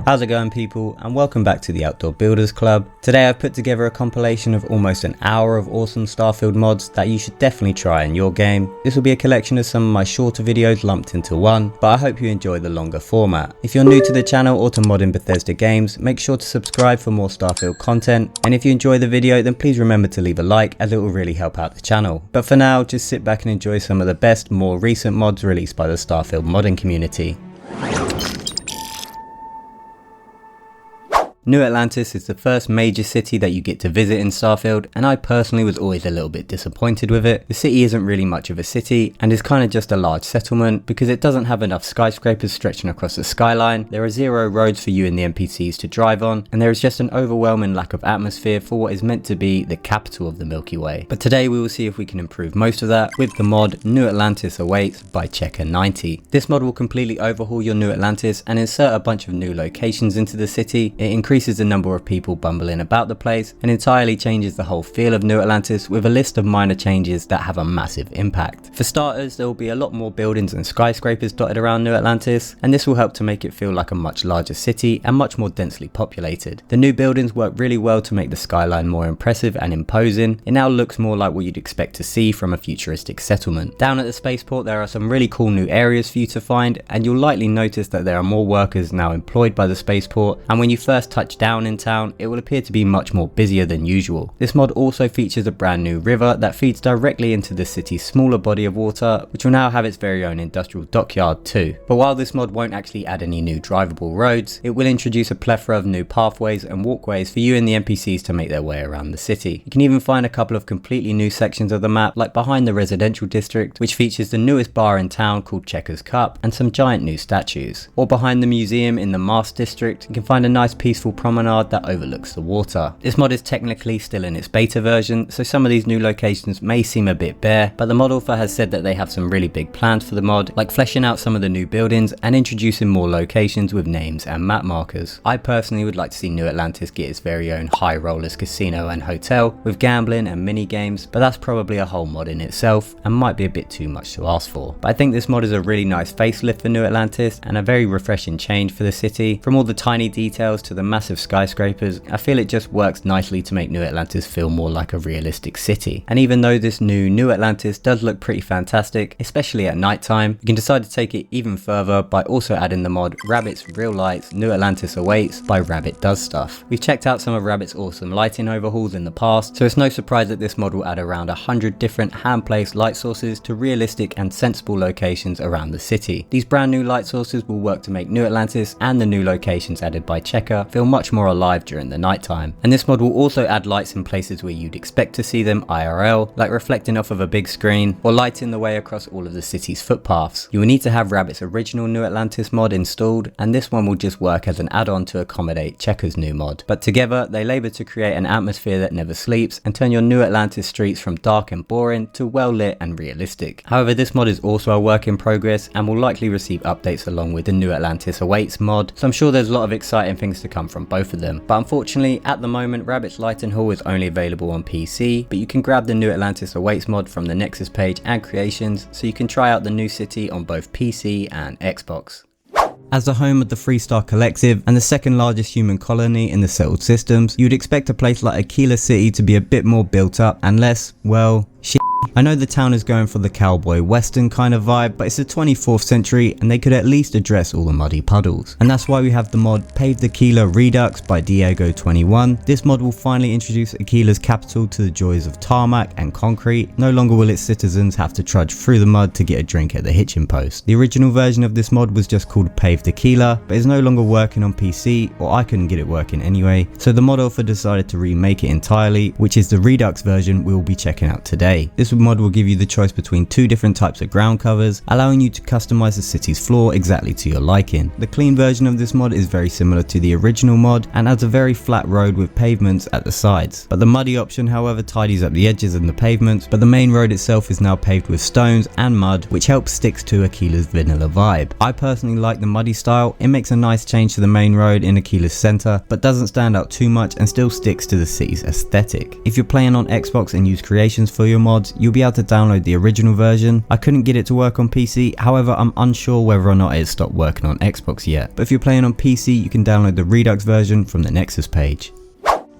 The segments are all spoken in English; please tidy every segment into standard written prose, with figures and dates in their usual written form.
How's it going, people, and welcome back to the Outdoor Builders Club. Today I've put together a compilation of almost an hour of awesome Starfield mods that you should definitely try in your game. This will be a collection of some of my shorter videos lumped into one, but I hope you enjoy the longer format. If you're new to the channel or to modding Bethesda games, make sure to subscribe for more Starfield content, and if you enjoy the video then please remember to leave a like, as it will really help out the channel. But for now, just sit back and enjoy some of the best, more recent mods released by the Starfield modding community. New Atlantis is the first major city that you get to visit in Starfield, and I personally was always a little bit disappointed with it. The city isn't really much of a city and is kind of just a large settlement because it doesn't have enough skyscrapers stretching across the skyline, there are zero roads for you and the NPCs to drive on, and there is just an overwhelming lack of atmosphere for what is meant to be the capital of the Milky Way. But today we will see if we can improve most of that with the mod New Atlantis Awaits by Checker90. This mod will completely overhaul your New Atlantis and insert a bunch of new locations into the city. It increases the number of people bumbling about the place and entirely changes the whole feel of New Atlantis with a list of minor changes that have a massive impact. For starters, there will be a lot more buildings and skyscrapers dotted around New Atlantis, and this will help to make it feel like a much larger city and much more densely populated. The new buildings work really well to make the skyline more impressive and imposing. It now looks more like what you'd expect to see from a futuristic settlement. Down at the spaceport there are some really cool new areas for you to find, and you'll likely notice that there are more workers now employed by the spaceport, and when you first touch down in town, it will appear to be much more busier than usual. This mod also features a brand new river that feeds directly into the city's smaller body of water, which will now have its very own industrial dockyard too. But while this mod won't actually add any new drivable roads, it will introduce a plethora of new pathways and walkways for you and the NPCs to make their way around the city. You can even find a couple of completely new sections of the map, like behind the residential district, which features the newest bar in town called Checkers Cup and some giant new statues. Or behind the museum in the Mast district, you can find a nice peaceful promenade that overlooks the water. This mod is technically still in its beta version, so some of these new locations may seem a bit bare, but the mod author has said that they have some really big plans for the mod, like fleshing out some of the new buildings and introducing more locations with names and map markers. I personally would like to see New Atlantis get its very own high rollers casino and hotel with gambling and mini games, but that's probably a whole mod in itself and might be a bit too much to ask for. But I think this mod is a really nice facelift for New Atlantis and a very refreshing change for the city. From all the tiny details to the massive skyscrapers, I feel it just works nicely to make New Atlantis feel more like a realistic city. And even though this New Atlantis does look pretty fantastic, especially at night time, you can decide to take it even further by also adding the mod Rabbit's Real Lights New Atlantis Awaits by Rabbit Does Stuff. We've checked out some of Rabbit's awesome lighting overhauls in the past, so it's no surprise that this mod will add around 100 different hand-placed light sources to realistic and sensible locations around the city. These brand new light sources will work to make New Atlantis and the new locations added by Checker feel much more alive during the nighttime. And this mod will also add lights in places where you'd expect to see them IRL, like reflecting off of a big screen or lighting the way across all of the city's footpaths. You will need to have Rabbit's original New Atlantis mod installed, and this one will just work as an add-on to accommodate Checker's new mod. But together they labour to create an atmosphere that never sleeps and turn your New Atlantis streets from dark and boring to well lit and realistic. However, this mod is also a work in progress and will likely receive updates along with the New Atlantis Awaits mod, so I'm sure there's a lot of exciting things to come from both of them. But unfortunately, at the moment, Rabbit's Light and Hall is only available on PC, but you can grab the New Atlantis Awaits mod from the NEXUS page and creations, so you can try out the new city on both PC and Xbox. As the home of the 3-star collective and the second largest human colony in the settled systems, you'd expect a place like Akila City to be a bit more built up and less, well, shit. I know the town is going for the cowboy western kind of vibe, but it's the 24th century and they could at least address all the muddy puddles. And that's why we have the mod Paved Akila Redux by Diego21. This mod will finally introduce Akila's capital to the joys of tarmac and concrete. No longer will its citizens have to trudge through the mud to get a drink at the hitching post. The original version of this mod was just called Paved Akila, but is no longer working on PC, or I couldn't get it working anyway, so the mod author decided to remake it entirely, which is the Redux version we will be checking out today. This mod will give you the choice between two different types of ground covers, allowing you to customize the city's floor exactly to your liking. The clean version of this mod is very similar to the original mod and adds a very flat road with pavements at the sides, but the muddy option however tidies up the edges and the pavements, but the main road itself is now paved with stones and mud, which helps sticks to Akila's vanilla vibe. I personally like the muddy style. It makes a nice change to the main road in Akila's center, but doesn't stand out too much and still sticks to the city's aesthetic. If you're playing on Xbox and use creations for your mods, you'll be able to download the original version. I couldn't get it to work on PC, however I'm unsure whether or not it stopped working on Xbox yet. But if you're playing on PC, you can download the Redux version from the NEXUS page.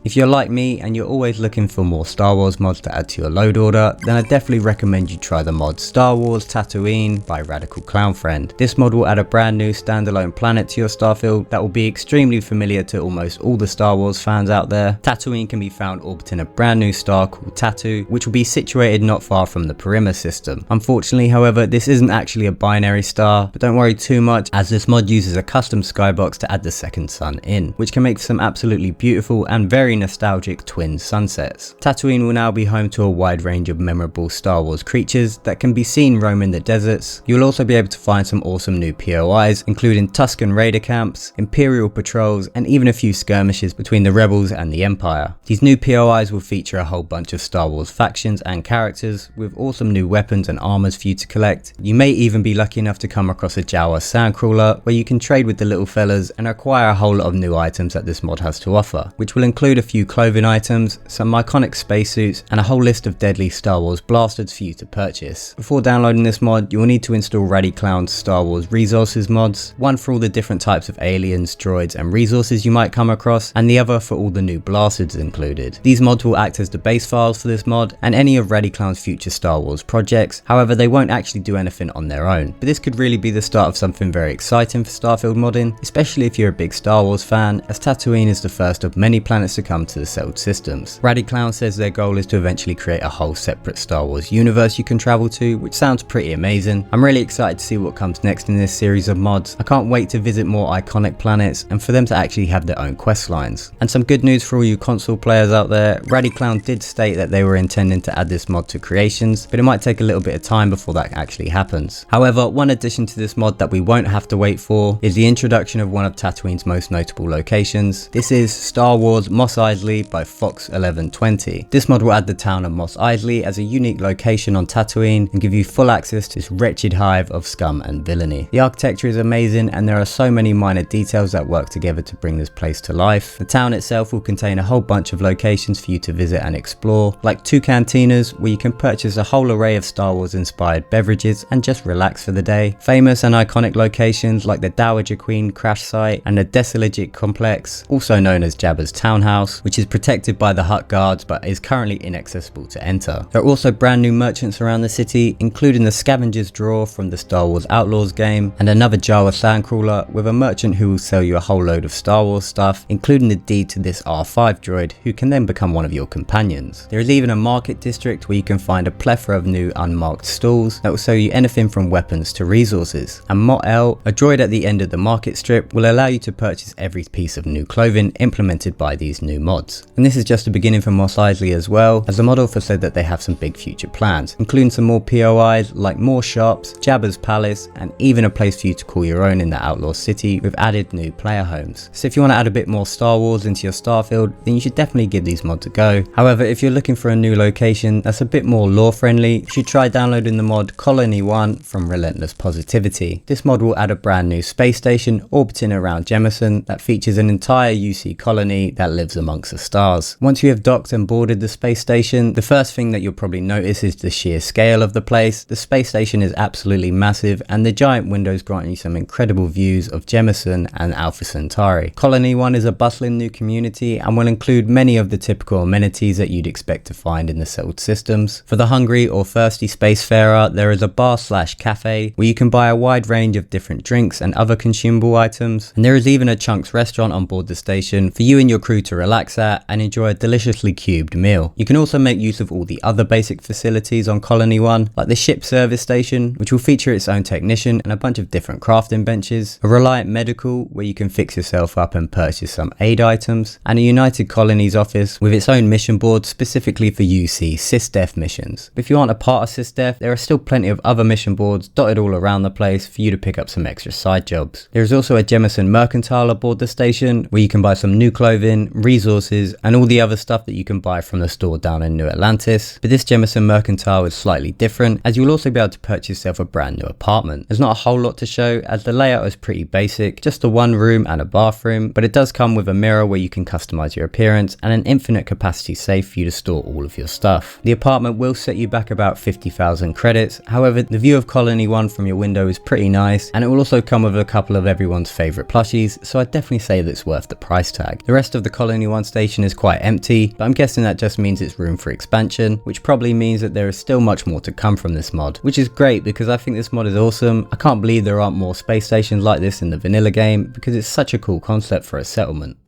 If you're like me and you're always looking for more Star Wars mods to add to your load order, then I definitely recommend you try the mod Star Wars Tatooine by Radical Clown Friend. This mod will add a brand new standalone planet to your Starfield that will be extremely familiar to almost all the Star Wars fans out there. Tatooine can be found orbiting a brand new star called Tatoo, which will be situated not far from the Perimeter system. Unfortunately, however, this isn't actually a binary star, but don't worry too much as this mod uses a custom skybox to add the second sun in, which can make some absolutely beautiful and very nostalgic twin sunsets. Tatooine will now be home to a wide range of memorable Star Wars creatures that can be seen roaming the deserts. You'll also be able to find some awesome new POIs, including Tusken Raider camps, Imperial patrols, and even a few skirmishes between the Rebels and the Empire. These new POIs will feature a whole bunch of Star Wars factions and characters with awesome new weapons and armors for you to collect. You may even be lucky enough to come across a Jawa sandcrawler where you can trade with the little fellas and acquire a whole lot of new items that this mod has to offer, which will include a few clothing items, some iconic spacesuits, and a whole list of deadly Star Wars blasters for you to purchase. Before downloading this mod, you will need to install Radiclown's Star Wars Resources mods, one for all the different types of aliens, droids, and resources you might come across, and the other for all the new blasters included. These mods will act as the base files for this mod and any of Radiclown's future Star Wars projects, however they won't actually do anything on their own. But this could really be the start of something very exciting for Starfield modding, especially if you're a big Star Wars fan, as Tatooine is the first of many planets to come to the settled systems. Radiclown says their goal is to eventually create a whole separate Star Wars universe you can travel to, which sounds pretty amazing. I'm really excited to see what comes next in this series of mods. I can't wait to visit more iconic planets and for them to actually have their own quest lines. And some good news for all you console players out there, Radiclown did state that they were intending to add this mod to creations, but it might take a little bit of time before that actually happens. However, one addition to this mod that we won't have to wait for is the introduction of one of Tatooine's most notable locations. This is Star Wars Mos Eisley by Fox 1120. This mod will add the town of Mos Eisley as a unique location on Tatooine and give you full access to this wretched hive of scum and villainy. The architecture is amazing and there are so many minor details that work together to bring this place to life. The town itself will contain a whole bunch of locations for you to visit and explore, like 2 cantinas where you can purchase a whole array of Star Wars inspired beverages and just relax for the day. Famous and iconic locations like the Dowager Queen crash site and the Desolagic complex, also known as Jabba's townhouse, which is protected by the Hutt guards but is currently inaccessible to enter. There are also brand new merchants around the city, including the Scavenger's Drawer from the Star Wars Outlaws game and another Jawa sandcrawler with a merchant who will sell you a whole load of Star Wars stuff, including the deed to this R5 droid who can then become one of your companions. There is even a market district where you can find a plethora of new unmarked stalls that will sell you anything from weapons to resources. And Mot El, a droid at the end of the market strip, will allow you to purchase every piece of new clothing implemented by these new mods. And this is just the beginning for Mos Eisley as well, as the mod author said that they have some big future plans, including some more POIs like more shops, Jabba's palace, and even a place for you to call your own in the Outlaw City with added new player homes. So if you want to add a bit more Star Wars into your Starfield, then you should definitely give these mods a go. However, if you're looking for a new location that's a bit more lore friendly, you should try downloading the mod Colony 1 from Relentless Positivity. This mod will add a brand new space station orbiting around Jemison that features an entire UC colony that lives amongst the stars. Once you have docked and boarded the space station, the first thing that you'll probably notice is the sheer scale of the place. The space station is absolutely massive and the giant windows grant you some incredible views of Jemison and Alpha Centauri. Colony 1 is a bustling new community and will include many of the typical amenities that you'd expect to find in the settled systems. For the hungry or thirsty spacefarer, there is a bar/cafe where you can buy a wide range of different drinks and other consumable items, and there is even a Chunks restaurant on board the station for you and your crew to relax at and enjoy a deliciously cubed meal. You can also make use of all the other basic facilities on Colony 1, like the ship service station, which will feature its own technician and a bunch of different crafting benches, a Reliant Medical where you can fix yourself up and purchase some aid items, and a United Colonies office with its own mission board specifically for UC SysDef missions. But if you aren't a part of SysDef, there are still plenty of other mission boards dotted all around the place for you to pick up some extra side jobs. There is also a Jemison Mercantile aboard the station where you can buy some new clothing, resources, resources, and all the other stuff that you can buy from the store down in New Atlantis. But this Jemison Mercantile is slightly different, as you'll also be able to purchase yourself a brand new apartment. There's not a whole lot to show, as the layout is pretty basic, just a one room and a bathroom, but it does come with a mirror where you can customize your appearance and an infinite capacity safe for you to store all of your stuff. The apartment will set you back about 50,000 credits, however the view of Colony 1 from your window is pretty nice, and it will also come with a couple of everyone's favourite plushies, so I'd definitely say that it's worth the price tag. The rest of the Colony 1 station is quite empty, but I'm guessing that just means it's room for expansion, which probably means that there is still much more to come from this mod, which is great because I think this mod is awesome. I can't believe there aren't more space stations like this in the vanilla game because it's such a cool concept for a settlement.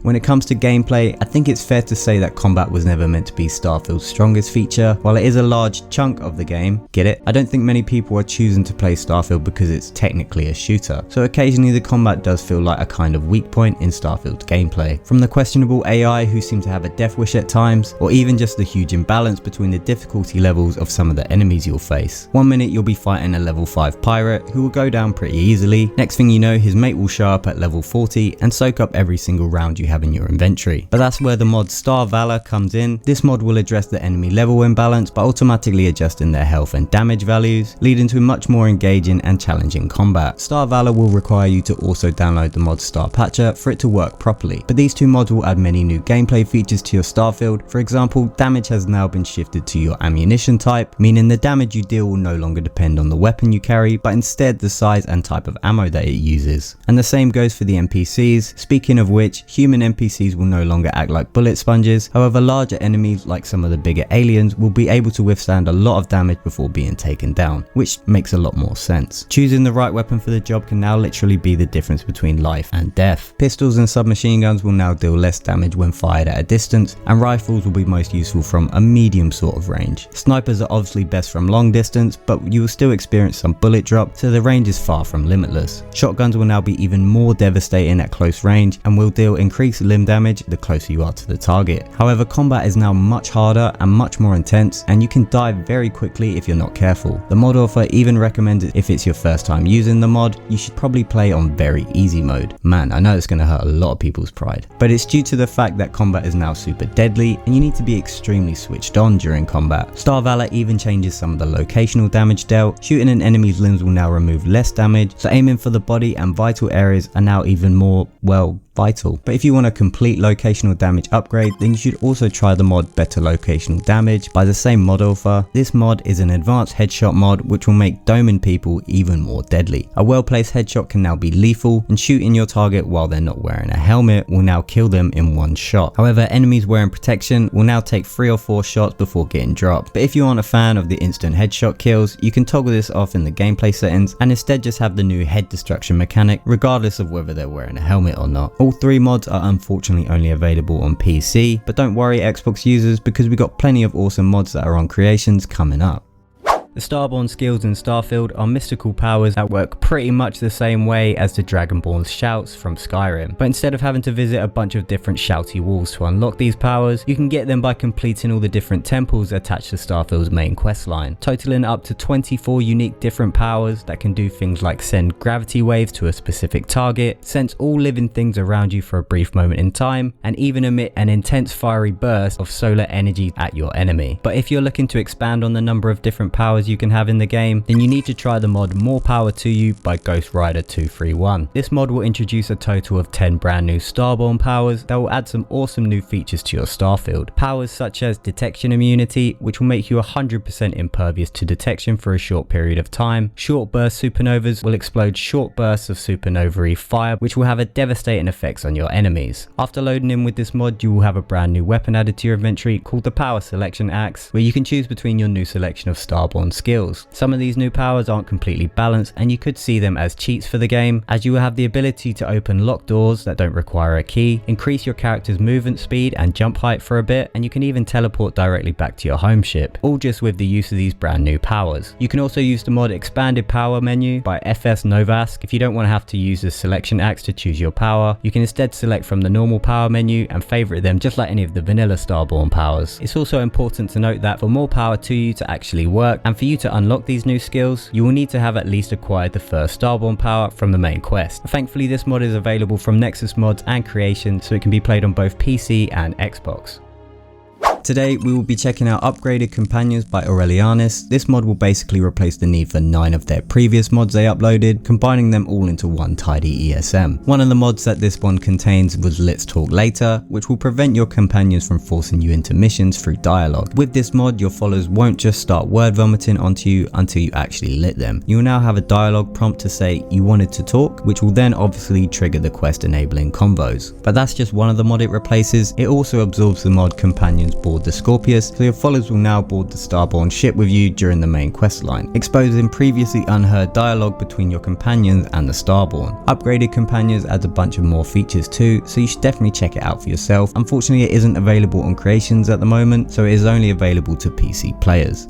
When it comes to gameplay, I think it's fair to say that combat was never meant to be Starfield's strongest feature. While it is a large chunk of the game, get it? I don't think many people are choosing to play Starfield because it's technically a shooter. So occasionally the combat does feel like a kind of weak point in Starfield's gameplay. From the questionable AI who seem to have a death wish at times, or even just the huge imbalance between the difficulty levels of some of the enemies you'll face. One minute you'll be fighting a level 5 pirate who will go down pretty easily. Next thing you know, his mate will show up at level 40 and soak up every single round you have in your inventory. But that's where the mod Starvalor comes in. This mod will address the enemy level imbalance by automatically adjusting their health and damage values, leading to much more engaging and challenging combat. Starvalor will require you to also download the mod Starpatcher for it to work properly, but these two mods will add many new gameplay features to your Starfield. For example, damage has now been shifted to your ammunition type, meaning the damage you deal will no longer depend on the weapon you carry, but instead the size and type of ammo that it uses. And the same goes for the NPCs. Speaking of which, human NPCs will no longer act like bullet sponges. However, larger enemies like some of the bigger aliens will be able to withstand a lot of damage before being taken down, which makes a lot more sense. Choosing the right weapon for the job can now literally be the difference between life and death. Pistols and submachine guns will now deal less damage when fired at a distance, and rifles will be most useful from a medium sort of range. Snipers are obviously best from long distance, but you will still experience some bullet drop, so the range is far from limitless. Shotguns will now be even more devastating at close range and will deal increased limb damage the closer you are to the target. However, combat is now much harder and much more intense, and you can die very quickly if you're not careful. The mod author even recommends if it's your first time using the mod, you should probably play on very easy mode. Man, I know it's going to hurt a lot of people's pride, but it's due to the fact that combat is now super deadly and you need to be extremely switched on during combat. Starvalor even changes some of the locational damage dealt. Shooting an enemy's limbs will now remove less damage, so aiming for the body and vital areas are now even more, well, vital. But if you want a complete locational damage upgrade, then you should also try the mod Better Locational Damage by the same mod author. This mod is an advanced headshot mod which will make doming people even more deadly. A well placed headshot can now be lethal, and shooting your target while they're not wearing a helmet will now kill them in one shot. However, enemies wearing protection will now take 3 or 4 shots before getting dropped. But if you aren't a fan of the instant headshot kills, you can toggle this off in the gameplay settings and instead just have the new head destruction mechanic regardless of whether they're wearing a helmet or not. All 3 mods are unfortunately only available on PC, but don't worry Xbox users, because we got plenty of awesome mods that are on Creations coming up. The Starborn skills in Starfield are mystical powers that work pretty much the same way as the Dragonborn's shouts from Skyrim, but instead of having to visit a bunch of different shouty walls to unlock these powers, you can get them by completing all the different temples attached to Starfield's main questline, totaling up to 24 unique different powers that can do things like send gravity waves to a specific target, sense all living things around you for a brief moment in time, and even emit an intense fiery burst of solar energy at your enemy. But if you're looking to expand on the number of different powers you can have in the game, then you need to try the mod More Power to You by Ghost Rider 231. This mod will introduce a total of 10 brand new Starborn powers that will add some awesome new features to your Starfield. Powers such as detection immunity, which will make you 100% impervious to detection for a short period of time. Short burst supernovas will explode short bursts of supernovae fire, which will have a devastating effects on your enemies. After loading in with this mod, you will have a brand new weapon added to your inventory called the Power Selection Axe, where you can choose between your new selection of Starborn skills. Some of these new powers aren't completely balanced, and you could see them as cheats for the game, as you will have the ability to open locked doors that don't require a key, increase your character's movement speed and jump height for a bit, and you can even teleport directly back to your home ship, all just with the use of these brand new powers. You can also use the mod Expanded Power menu by FS Novask. If you don't want to have to use the selection axe to choose your power, you can instead select from the normal power menu and favorite them just like any of the vanilla Starborn powers. It's also important to note that for More Power to You to actually work, and and for you to unlock these new skills, you will need to have at least acquired the first Starborn power from the main quest. Thankfully, this mod is available from NEXUS mods and Creation, so it can be played on both PC and Xbox. Today we will be checking out Upgraded Companions by Aurelianis. This mod will basically replace the need for 9 of their previous mods they uploaded, combining them all into one tidy ESM. One of the mods that this one contains was Let's Talk Later, which will prevent your companions from forcing you into missions through dialogue. With this mod, your followers won't just start word vomiting onto you until you actually lit them. You will now have a dialogue prompt to say you wanted to talk, which will then obviously trigger the quest enabling combos. But that's just one of the mod it replaces. It also absorbs the mod Companions board the Scorpius, so your followers will now board the Starborn ship with you during the main quest line, exposing previously unheard dialogue between your companions and the Starborn. Upgraded Companions adds a bunch of more features too, so you should definitely check it out for yourself. Unfortunately, it isn't available on Creations at the moment, so it is only available to PC players.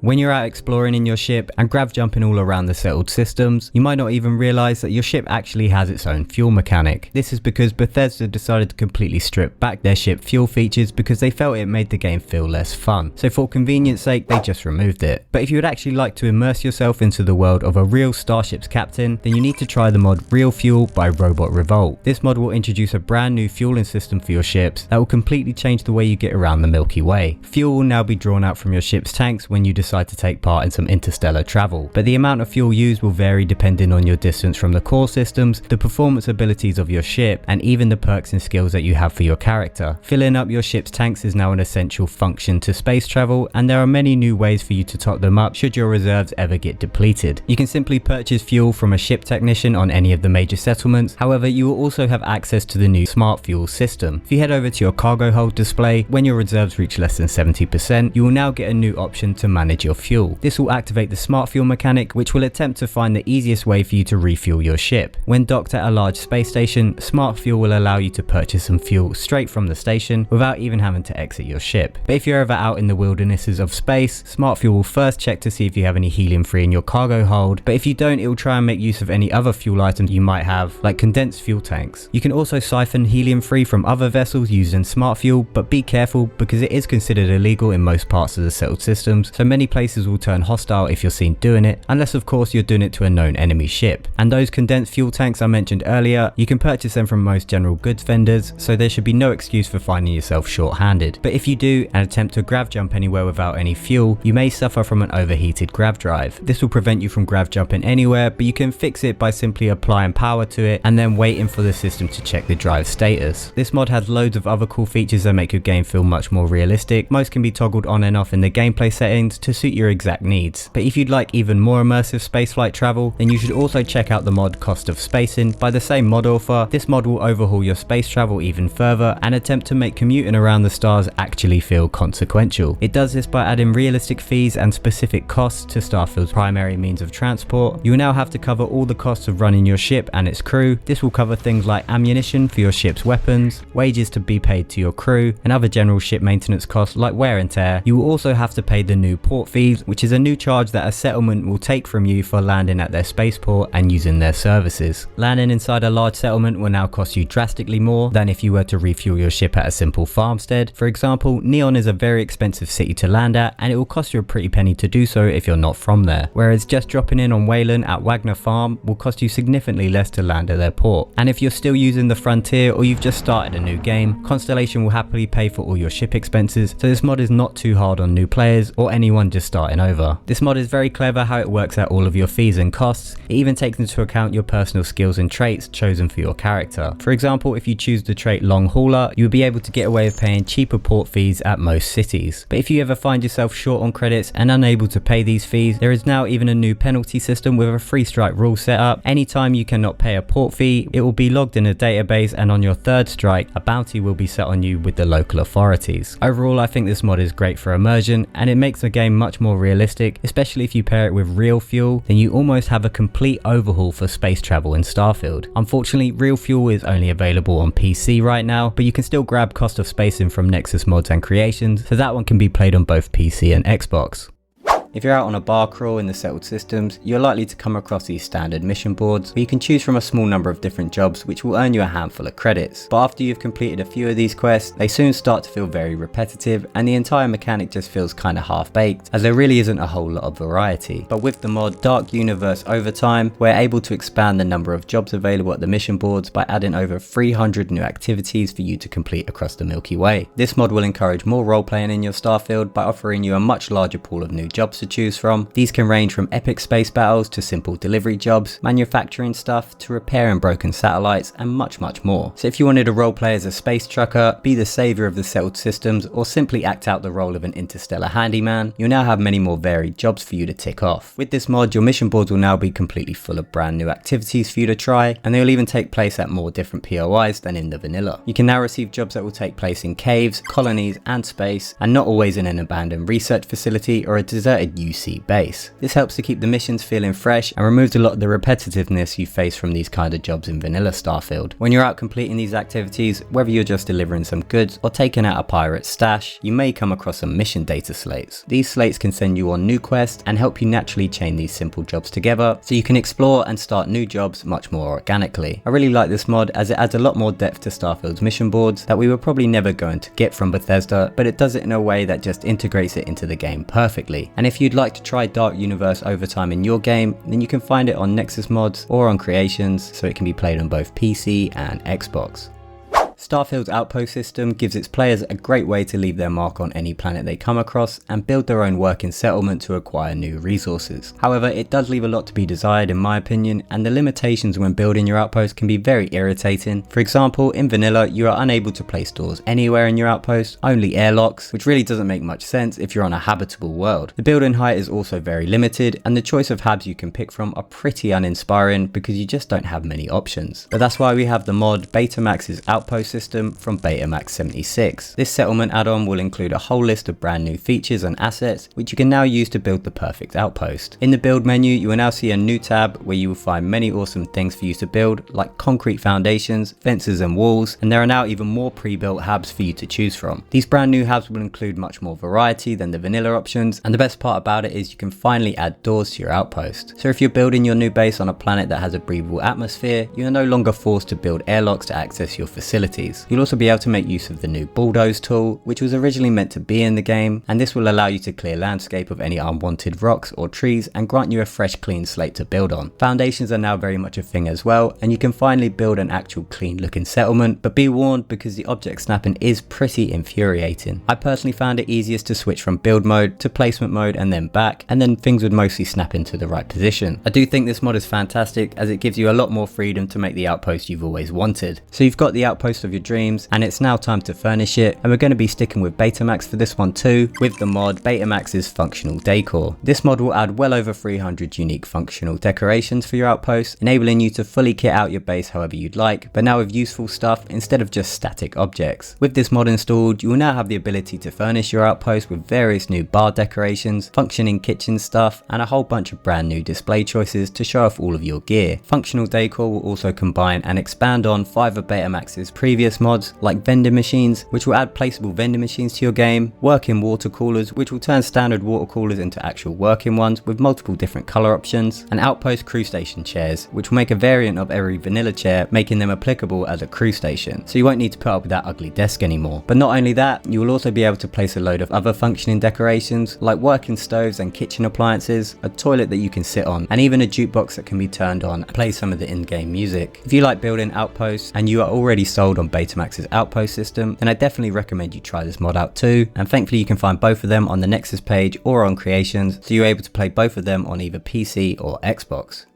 When you're out exploring in your ship and grav jumping all around the settled systems, you might not even realise that your ship actually has its own fuel mechanic. This is because Bethesda decided to completely strip back their ship fuel features because they felt it made the game feel less fun. So for convenience sake, they just removed it. But if you would actually like to immerse yourself into the world of a real starship's captain, then you need to try the mod Real Fuel by Robot Revolt. This mod will introduce a brand new fueling system for your ships that will completely change the way you get around the Milky Way. Fuel will now be drawn out from your ship's tanks when you decide to take part in some interstellar travel, but the amount of fuel used will vary depending on your distance from the core systems, the performance abilities of your ship, and even the perks and skills that you have for your character. Filling up your ship's tanks is now an essential function to space travel, and there are many new ways for you to top them up should your reserves ever get depleted. You can simply purchase fuel from a ship technician on any of the major settlements. However, you will also have access to the new smart fuel system. If you head over to your cargo hold display, when your reserves reach less than 70%, you will now get a new option to manage your fuel. This will activate the smart fuel mechanic, which will attempt to find the easiest way for you to refuel your ship. When docked at a large space station, smart fuel will allow you to purchase some fuel straight from the station without even having to exit your ship. But if you're ever out in the wildernesses of space, smart fuel will first check to see if you have any helium free in your cargo hold, but if you don't, it will try and make use of any other fuel items you might have, like condensed fuel tanks. You can also siphon helium free from other vessels using smart fuel, but be careful because it is considered illegal in most parts of the settled systems, so many places will turn hostile if you're seen doing it, unless of course you're doing it to a known enemy ship. And those condensed fuel tanks I mentioned earlier, you can purchase them from most general goods vendors, so there should be no excuse for finding yourself short-handed. But if you do and attempt to grav jump anywhere without any fuel, you may suffer from an overheated grav drive. This will prevent you from grav jumping anywhere, but you can fix it by simply applying power to it and then waiting for the system to check the drive status. This mod has loads of other cool features that make your game feel much more realistic. Most can be toggled on and off in the gameplay settings to suit your exact needs. But if you'd like even more immersive spaceflight travel, then you should also check out the mod Cost of Spacing by the same mod author. This mod will overhaul your space travel even further and attempt to make commuting around the stars actually feel consequential. It does this by adding realistic fees and specific costs to Starfield's primary means of transport. You will now have to cover all the costs of running your ship and its crew. This will cover things like ammunition for your ship's weapons, wages to be paid to your crew, and other general ship maintenance costs like wear and tear. You will also have to pay the new port fees, which is a new charge that a settlement will take from you for landing at their spaceport and using their services. Landing inside a large settlement will now cost you drastically more than if you were to refuel your ship at a simple farmstead. For example, Neon is a very expensive city to land at, and it will cost you a pretty penny to do so if you're not from there. Whereas just dropping in on Wayland at Wagner Farm will cost you significantly less to land at their port. And if you're still using the Frontier or you've just started a new game, Constellation will happily pay for all your ship expenses, so this mod is not too hard on new players or anyone just starting over. This mod is very clever how it works out all of your fees and costs. It even takes into account your personal skills and traits chosen for your character. For example, if you choose the trait Long Hauler, you'll be able to get away with paying cheaper port fees at most cities. But if you ever find yourself short on credits and unable to pay these fees, there is now even a new penalty system with a 3-strike rule set up. Anytime you cannot pay a port fee, it will be logged in a database, and on your 3rd strike, a bounty will be set on you with the local authorities. Overall, I think this mod is great for immersion, and it makes the game much more realistic, especially if you pair it with Real Fuel. Then you almost have a complete overhaul for space travel in Starfield. Unfortunately, Real Fuel is only available on PC right now, but you can still grab Cost of Spacing from NEXUS mods and Creations, so that one can be played on both PC and Xbox. If you're out on a bar crawl in the settled systems, you're likely to come across these standard mission boards where you can choose from a small number of different jobs which will earn you a handful of credits. But after you've completed a few of these quests, they soon start to feel very repetitive and the entire mechanic just feels kinda half-baked, as there really isn't a whole lot of variety. But with the mod Dark Universe Overtime, we're able to expand the number of jobs available at the mission boards by adding over 300 new activities for you to complete across the Milky Way. This mod will encourage more role-playing in your Starfield by offering you a much larger pool of new jobs to choose from. These can range from epic space battles to simple delivery jobs, manufacturing stuff to repairing broken satellites, and much more. So if you wanted to roleplay as a space trucker, be the savior of the settled systems, or simply act out the role of an interstellar handyman, you'll now have many more varied jobs for you to tick off. With this mod, your mission boards will now be completely full of brand new activities for you to try, and they will even take place at more different POIs than in the vanilla. You can now receive jobs that will take place in caves, colonies, and space, and not always in an abandoned research facility or a deserted UC base. This helps to keep the missions feeling fresh and removes a lot of the repetitiveness you face from these kind of jobs in vanilla Starfield. When you're out completing these activities, whether you're just delivering some goods or taking out a pirate's stash, you may come across some mission data slates. These slates can send you on new quests and help you naturally chain these simple jobs together so you can explore and start new jobs much more organically. I really like this mod as it adds a lot more depth to Starfield's mission boards that we were probably never going to get from Bethesda, but it does it in a way that just integrates it into the game perfectly. And if you'd like to try Dark Universe Overtime in your game, then you can find it on NEXUS mods or on Creations, so it can be played on both PC and Xbox. Starfield's Outpost system gives its players a great way to leave their mark on any planet they come across and build their own working settlement to acquire new resources. However, it does leave a lot to be desired in my opinion, and the limitations when building your outpost can be very irritating. For example, in vanilla, you are unable to place doors anywhere in your outpost, only airlocks, which really doesn't make much sense if you're on a habitable world. The building height is also very limited, and the choice of habs you can pick from are pretty uninspiring because you just don't have many options. But that's why we have the mod Betamax's Outpost system from Betamax 76. This settlement add-on will include a whole list of brand new features and assets which you can now use to build the perfect outpost. In the build menu, you will now see a new tab where you will find many awesome things for you to build, like concrete foundations, fences and walls, and there are now even more pre-built habs for you to choose from. These brand new habs will include much more variety than the vanilla options, and the best part about it is you can finally add doors to your outpost. So if you're building your new base on a planet that has a breathable atmosphere, you are no longer forced to build airlocks to access your facilities. You'll also be able to make use of the new bulldoze tool, which was originally meant to be in the game, and this will allow you to clear landscape of any unwanted rocks or trees and grant you a fresh clean slate to build on. Foundations are now very much a thing as well, and you can finally build an actual clean looking settlement, but be warned because the object snapping is pretty infuriating. I personally found it easiest to switch from build mode to placement mode and then back, and then things would mostly snap into the right position. I do think this mod is fantastic as it gives you a lot more freedom to make the outpost you've always wanted. So you've got the outpost of your dreams, and it's now time to furnish it, and we're going to be sticking with Betamax for this one too, with the mod Betamax's Functional Decor. This mod will add well over 300 unique functional decorations for your outpost, enabling you to fully kit out your base however you'd like, but now with useful stuff instead of just static objects. With this mod installed, you will now have the ability to furnish your outpost with various new bar decorations, functioning kitchen stuff, and a whole bunch of brand new display choices to show off all of your gear. Functional Decor will also combine and expand on 5 of Betamax's previous mods like vending machines, which will add placeable vending machines to your game, working water coolers, which will turn standard water coolers into actual working ones with multiple different color options, and outpost crew station chairs, which will make a variant of every vanilla chair, making them applicable as a crew station, so you won't need to put up with that ugly desk anymore. But not only that, you will also be able to place a load of other functioning decorations like working stoves and kitchen appliances, a toilet that you can sit on, and even a jukebox that can be turned on and play some of the in-game music. If you like building outposts and you are already sold on Betamax's Outpost system, then I definitely recommend you try this mod out too, and thankfully you can find both of them on the NEXUS page or on Creations, so you're able to play both of them on either PC or Xbox.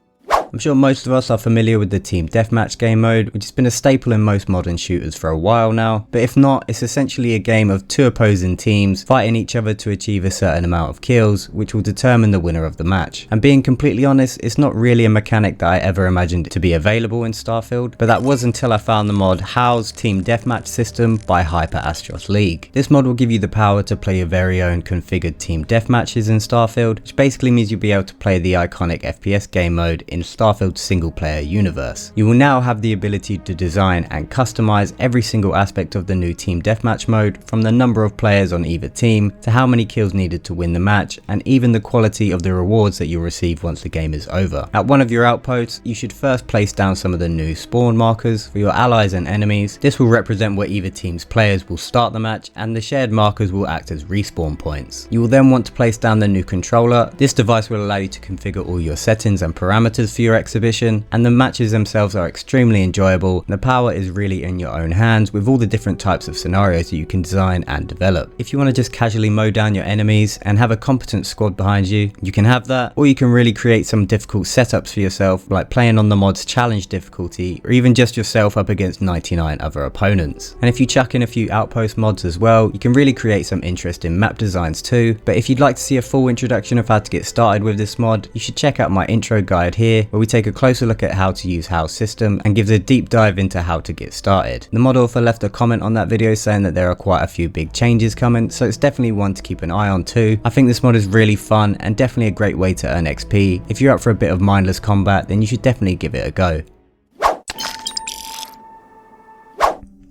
I'm sure most of us are familiar with the Team Deathmatch game mode, which has been a staple in most modern shooters for a while now, but if not, it's essentially a game of 2 opposing teams fighting each other to achieve a certain amount of kills, which will determine the winner of the match. And being completely honest, it's not really a mechanic that I ever imagined to be available in Starfield, but that was until I found the mod How's Team Deathmatch system by Hyper Astros League. This mod will give you the power to play your very own configured team deathmatches in Starfield, which basically means you'll be able to play the iconic FPS game mode in Starfield's single player universe. You will now have the ability to design and customize every single aspect of the new team deathmatch mode, from the number of players on either team to how many kills needed to win the match, and even the quality of the rewards that you'll receive once the game is over. At one of your outposts, you should first place down some of the new spawn markers for your allies and enemies. This will represent where either team's players will start the match, and the shared markers will act as respawn points. You will then want to place down the new controller. This device will allow you to configure all your settings and parameters for your exhibition, and the matches themselves are extremely enjoyable. The power is really in your own hands with all the different types of scenarios that you can design and develop. If you want to just casually mow down your enemies and have a competent squad behind you, you can have that, or you can really create some difficult setups for yourself, like playing on the mod's challenge difficulty, or even just yourself up against 99 other opponents. And if you chuck in a few outpost mods as well, you can really create some interesting map designs too. But if you'd like to see a full introduction of how to get started with this mod, you should check out my intro guide here, where we take a closer look at how to use House system and gives a deep dive into how to get started. The mod author left a comment on that video saying that there are quite a few big changes coming, so it's definitely one to keep an eye on too. I think this mod is really fun and definitely a great way to earn XP. If you're up for a bit of mindless combat, then you should definitely give it a go.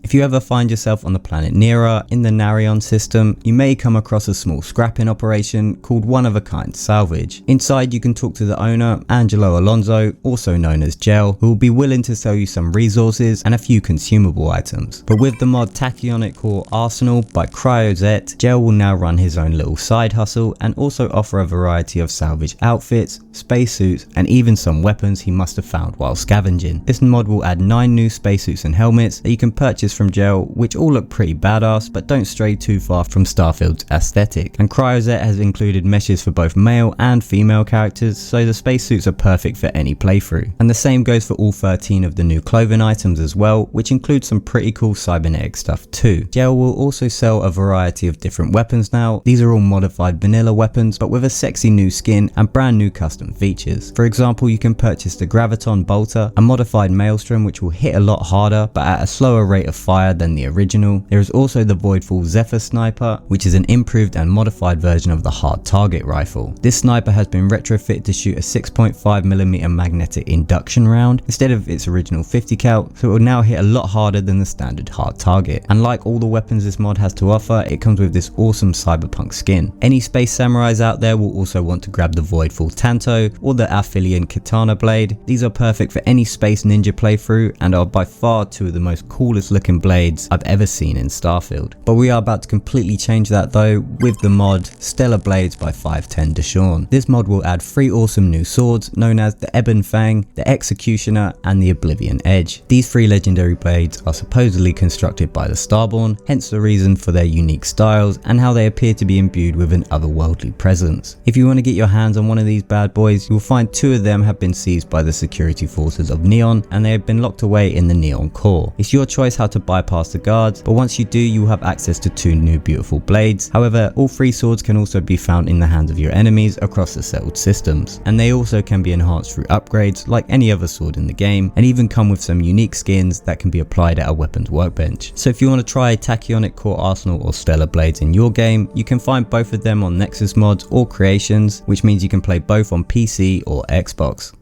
If you ever find yourself on the planet Neera in the Narion system, you may come across a small scrapping operation called One of a Kind Salvage. Inside you can talk to the owner, Angelo Alonso, also known as Gel, who will be willing to sell you some resources and a few consumable items. But with the mod Tachyonic Core Arsenal by CryoZet, Gel will now run his own little side hustle and also offer a variety of salvage outfits, spacesuits, and even some weapons he must have found while scavenging. This mod will add 9 new spacesuits and helmets that you can purchase from Gel, which all look pretty badass but don't stray too far from Starfield's aesthetic. And CryoZet has included meshes for both male and female characters, so the spacesuits are perfect for any playthrough. And the same goes for all 13 of the new clothing items as well, which include some pretty cool cybernetic stuff too. Gel will also sell a variety of different weapons now. These are all modified vanilla weapons, but with a sexy new skin and brand new custom features. For example, you can purchase the Graviton Bolter, a modified Maelstrom which will hit a lot harder but at a slower rate of fire than the original. There is also the Voidfall Zephyr Sniper, which is an improved and modified version of the hard target rifle. This sniper has been retrofitted to shoot a 6.5mm magnetic induction round instead of its original 50 cal, so it will now hit a lot harder than the standard hard target. And like all the weapons this mod has to offer, it comes with this awesome cyberpunk skin. Any space samurais out there will also want to grab the Voidfall Tanto or the Aphelion Katana Blade. These are perfect for any space ninja playthrough and are by far two of the most coolest looking blades I've ever seen in Starfield. But we are about to completely change that though with the mod Stellar Blades by 510 Deshawn. This mod will add 3 awesome new swords known as the Ebon Fang, the Executioner, and the Oblivion Edge. These 3 legendary blades are supposedly constructed by the Starborn, hence the reason for their unique styles and how they appear to be imbued with an otherworldly presence. If you want to get your hands on one of these bad boys, you will find 2 of them have been seized by the security forces of Neon and they have been locked away in the Neon core. It's your choice how to bypass the guards, but once you do, you will have access to 2 new beautiful blades. However, all 3 swords can also be found in the hands of your enemies across the settled systems, and they also can be enhanced through upgrades like any other sword in the game, and even come with some unique skins that can be applied at a weapons workbench. So if you want to try Tachyonic Core Arsenal or Stellar Blades in your game, you can find both of them on NEXUS mods or creations, which means you can play both on PC or Xbox.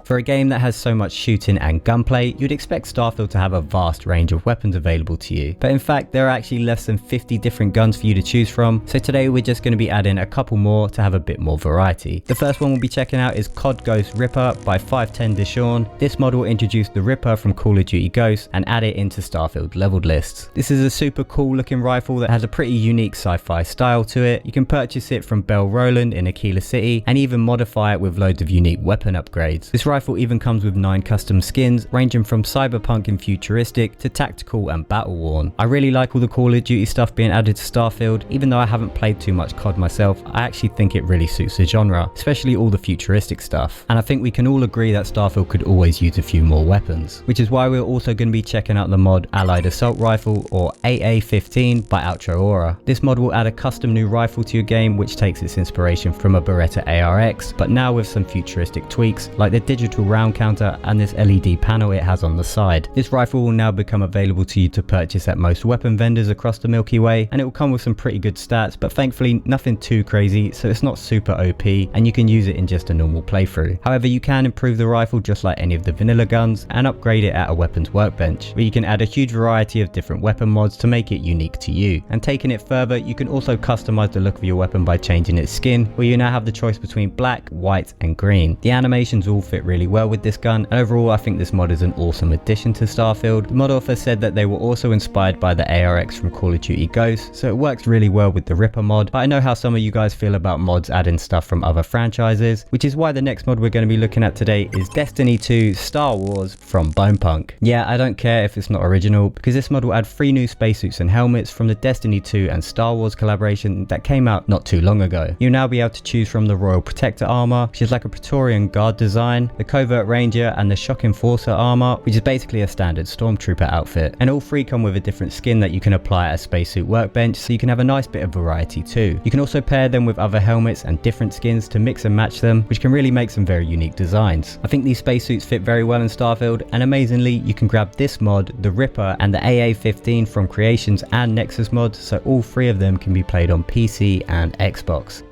For a game that has so much shooting and gunplay, you'd expect Starfield to have a vast range of weapons available to you. But in fact, there are actually less than 50 different guns for you to choose from, so today we're just going to be adding a couple more to have a bit more variety. The first one we'll be checking out is COD Ghost Ripper by 510 Deshawn. This mod will introduce the Ripper from Call of Duty Ghosts and add it into Starfield leveled lists. This is a super cool looking rifle that has a pretty unique sci-fi style to it. You can purchase it from Bell Roland in Akila City and even modify it with loads of unique weapon upgrades. This rifle even comes with 9 custom skins ranging from cyberpunk and futuristic to tactical and battle worn. I really like all the Call of Duty stuff being added to Starfield. Even though I haven't played too much COD myself, I actually think it really suits the genre, especially all the futuristic stuff. And I think we can all agree that Starfield could always use a few more weapons, which is why we're also going to be checking out the mod Allied Assault Rifle or AA-15 by AMROUR. This mod will add a custom new rifle to your game which takes its inspiration from a Beretta ARX, but now with some futuristic tweaks like the digital digital round counter and this LED panel it has on the side. This rifle will now become available to you to purchase at most weapon vendors across the Milky Way, and it will come with some pretty good stats, but thankfully nothing too crazy, so it's not super OP and you can use it in just a normal playthrough. However, you can improve the rifle just like any of the vanilla guns and upgrade it at a weapons workbench, where you can add a huge variety of different weapon mods to make it unique to you. And taking it further, you can also customize the look of your weapon by changing its skin, where you now have the choice between black, white and green. The animations all fit really well with this gun, and overall I think this mod is an awesome addition to Starfield. The mod author said that they were also inspired by the ARX from Call of Duty Ghosts, so it works really well with the Ripper mod, but I know how some of you guys feel about mods adding stuff from other franchises, which is why the next mod we're going to be looking at today is Destiny 2 Star Wars from Bonepunk. Yeah, I don't care if it's not original, because this mod will add 3 new spacesuits and helmets from the Destiny 2 and Star Wars collaboration that came out not too long ago. You'll now be able to choose from the Royal Protector armor, which is like a Praetorian Guard design, the Covert Ranger and the Shock Enforcer armor, which is basically a standard Stormtrooper outfit, and all 3 come with a different skin that you can apply at a spacesuit workbench, so you can have a nice bit of variety too. You can also pair them with other helmets and different skins to mix and match them, which can really make some very unique designs. I think these spacesuits fit very well in Starfield, and amazingly you can grab this mod, the Ripper and the AA-15 from Creations and NEXUS mods, so all 3 of them can be played on PC and Xbox.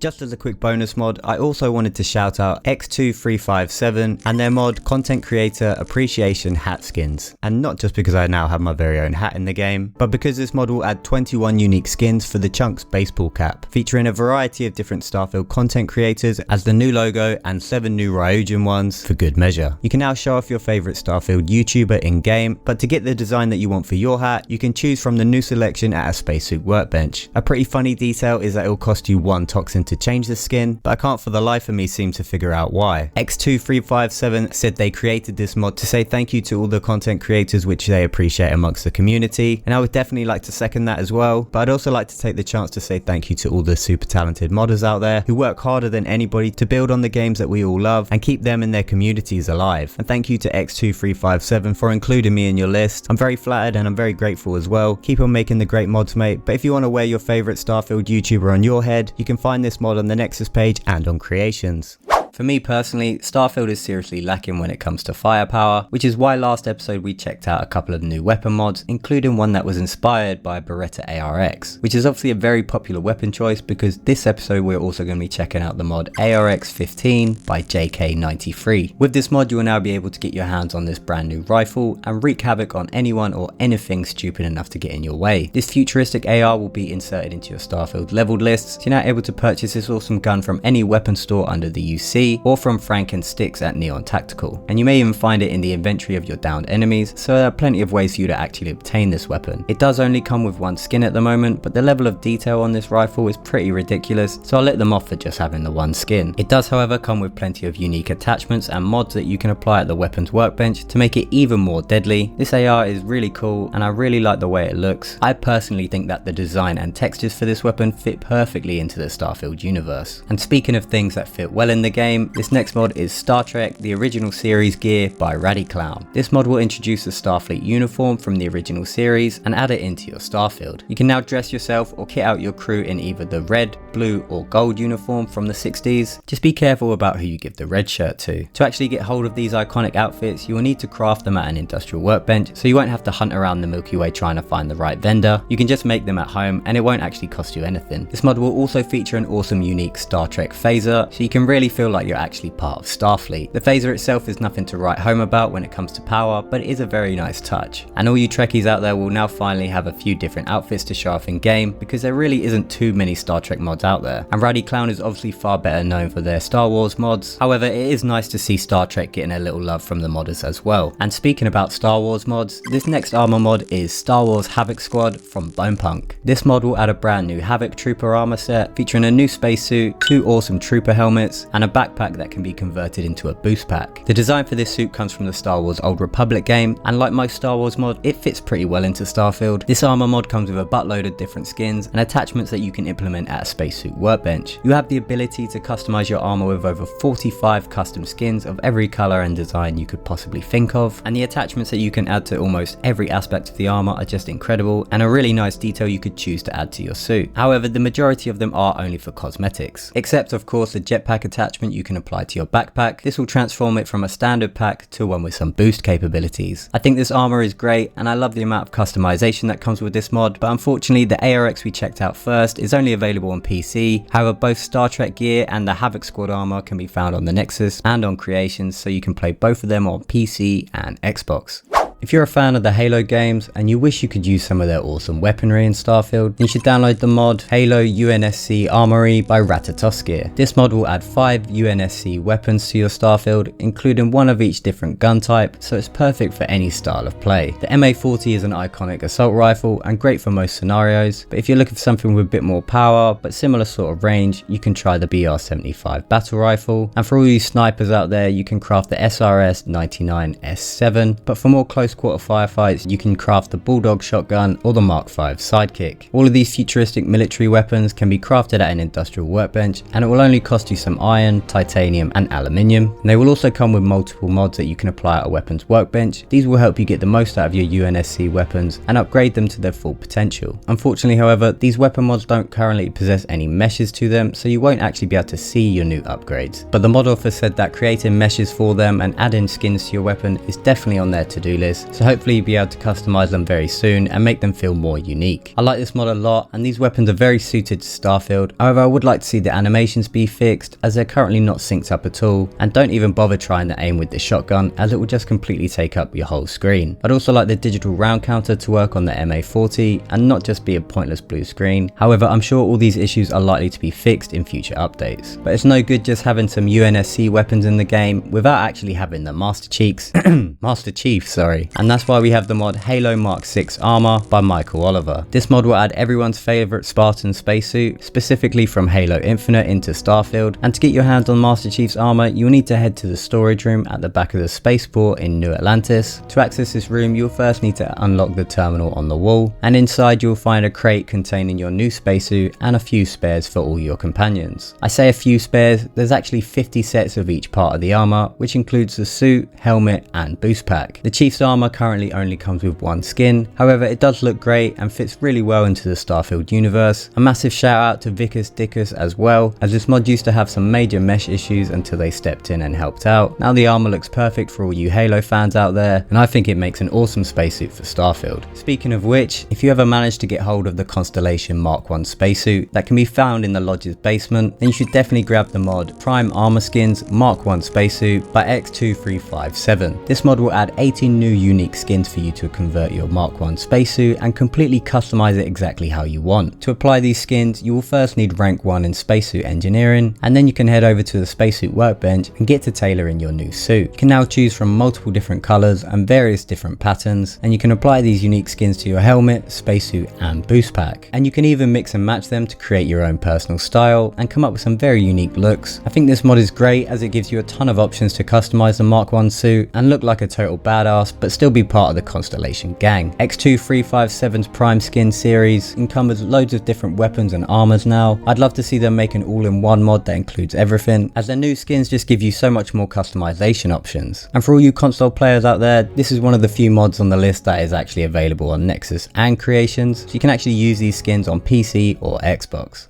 Just as a quick bonus mod, I also wanted to shout out X2357 and their mod Content Creator Appreciation Hat Skins. And not just because I now have my very own hat in the game, but because this mod will add 21 unique skins for the Chunks baseball cap, featuring a variety of different Starfield content creators as the new logo and 7 new Ryujin ones for good measure. You can now show off your favourite Starfield YouTuber in game, but to get the design that you want for your hat, you can choose from the new selection at a spacesuit workbench. A pretty funny detail is that it will cost you 1 toxin to change the skin, but I can't for the life of me seem to figure out why. X2357 said they created this mod to say thank you to all the content creators which they appreciate amongst the community, and I would definitely like to second that as well, but I'd also like to take the chance to say thank you to all the super talented modders out there who work harder than anybody to build on the games that we all love and keep them and their communities alive. And thank you to X2357 for including me in your list. I'm very flattered and I'm very grateful as well. Keep on making the great mods, mate, but if you want to wear your favourite Starfield YouTuber on your head, you can find this mod on the NEXUS page and on Creations. For me personally, Starfield is seriously lacking when it comes to firepower, which is why last episode we checked out a couple of new weapon mods, including one that was inspired by Beretta ARX, which is obviously a very popular weapon choice because this episode we're also going to be checking out the mod ARX 15 by JK93. With this mod you will now be able to get your hands on this brand new rifle and wreak havoc on anyone or anything stupid enough to get in your way. This futuristic AR will be inserted into your Starfield leveled lists, so you're now able to purchase this awesome gun from any weapon store under the UC or from Frank and Sticks at Neon Tactical, and you may even find it in the inventory of your downed enemies, so there are plenty of ways for you to actually obtain this weapon. It does only come with 1 skin at the moment, but the level of detail on this rifle is pretty ridiculous, so I'll let them off for just having the 1 skin. It does however come with plenty of unique attachments and mods that you can apply at the weapons workbench to make it even more deadly. This AR is really cool and I really like the way it looks. I personally think that the design and textures for this weapon fit perfectly into the Starfield universe. And speaking of things that fit well in the game, this next mod is Star Trek The Original Series gear by Radiclown. This mod will introduce the Starfleet uniform from the original series and add it into your Starfield. You can now dress yourself or kit out your crew in either the red, blue or gold uniform from the 60s. Just be careful about who you give the red shirt to. To actually get hold of these iconic outfits, you will need to craft them at an industrial workbench, so you won't have to hunt around the Milky Way trying to find the right vendor. You can just make them at home and it won't actually cost you anything. This mod will also feature an awesome unique Star Trek phaser, so you can really feel like you're actually part of Starfleet. The phaser itself is nothing to write home about when it comes to power, but it is a very nice touch. And all you Trekkies out there will now finally have a few different outfits to show off in game, because there really isn't too many Star Trek mods out there. And Radiclown is obviously far better known for their Star Wars mods. However, it is nice to see Star Trek getting a little love from the modders as well. And speaking about Star Wars mods, this next armor mod is Star Wars Havoc Squad from Bonepunk. This mod will add a brand new Havoc Trooper armor set featuring a new spacesuit, 2 awesome Trooper helmets, and a backpack that can be converted into a boost pack. The design for this suit comes from the Star Wars Old Republic game, and like most Star Wars mod, it fits pretty well into Starfield. This armor mod comes with a buttload of different skins and attachments that you can implement at a spacesuit workbench. You have the ability to customize your armor with over 45 custom skins of every color and design you could possibly think of, and the attachments that you can add to almost every aspect of the armor are just incredible and a really nice detail you could choose to add to your suit. However, the majority of them are only for cosmetics, except of course the jetpack attachment you can apply to your backpack. This will transform it from a standard pack to one with some boost capabilities. I think this armor is great and I love the amount of customization that comes with this mod, but unfortunately the ARX we checked out first is only available on PC. However, both Star Trek gear and the Havoc squad armor can be found on the NEXUS and on Creations, so you can play both of them on PC and Xbox. If you're a fan of the Halo games and you wish you could use some of their awesome weaponry in Starfield, you should download the mod Halo UNSC Armory by Ratatoskir. This mod will add 5 UNSC weapons to your Starfield, including one of each different gun type, so it's perfect for any style of play. The MA40 is an iconic assault rifle and great for most scenarios, but if you're looking for something with a bit more power but similar sort of range, you can try the BR75 battle rifle, and for all you snipers out there, you can craft the SRS 99S7, but for more close quarter firefights, you can craft the Bulldog shotgun or the Mark V sidekick. All of these futuristic military weapons can be crafted at an industrial workbench, and it will only cost you some iron, titanium and aluminium. And they will also come with multiple mods that you can apply at a weapons workbench. These will help you get the most out of your UNSC weapons and upgrade them to their full potential. Unfortunately, however, these weapon mods don't currently possess any meshes to them, so you won't actually be able to see your new upgrades. But the mod author said that creating meshes for them and adding skins to your weapon is definitely on their to-do list, so hopefully you'll be able to customize them very soon and make them feel more unique. I like this mod a lot and these weapons are very suited to Starfield. However, I would like to see the animations be fixed, as they're currently not synced up at all, and don't even bother trying to aim with the shotgun, as it will just completely take up your whole screen. I'd also like the digital round counter to work on the MA40 and not just be a pointless blue screen. However, I'm sure all these issues are likely to be fixed in future updates. But it's no good just having some UNSC weapons in the game without actually having the Master Chiefs, and that's why we have the mod Halo Mark 6 Armor by Michael Oliver. This mod will add everyone's favourite Spartan spacesuit, specifically from Halo Infinite into Starfield, and to get your hands on Master Chief's armor, you'll need to head to the storage room at the back of the spaceport in New Atlantis. To access this room, you'll first need to unlock the terminal on the wall, and inside you'll find a crate containing your new spacesuit and a few spares for all your companions. I say a few spares, there's actually 50 sets of each part of the armor, which includes the suit, helmet and boost pack. The Chief's armor currently only comes with one skin, however it does look great and fits really well into the Starfield universe. A massive shout out to Vicus Dickus as well, as this mod used to have some major mesh issues until they stepped in and helped out. Now the armor looks perfect for all you Halo fans out there, and I think it makes an awesome spacesuit for Starfield. Speaking of which, if you ever manage to get hold of the Constellation Mark 1 spacesuit that can be found in the lodge's basement, then you should definitely grab the mod Prime Armor Skins Mark 1 spacesuit by X2357. This mod will add 18 new unique skins for you to convert your Mark 1 spacesuit and completely customize it exactly how you want. To apply these skins, you will first need rank 1 in spacesuit engineering, and then you can head over to the spacesuit workbench and get to tailoring your new suit. You can now choose from multiple different colors and various different patterns, and you can apply these unique skins to your helmet, spacesuit and boost pack. And you can even mix and match them to create your own personal style and come up with some very unique looks. I think this mod is great as it gives you a ton of options to customize the Mark 1 suit and look like a total badass, but still be part of the Constellation gang. X2357's Prime Skin series encumbers loads of different weapons and armors now. I'd love to see them make an all-in-one mod that includes everything, as their new skins just give you so much more customization options. And for all you console players out there, this is one of the few mods on the list that is actually available on NEXUS and Creations, so you can actually use these skins on PC or Xbox.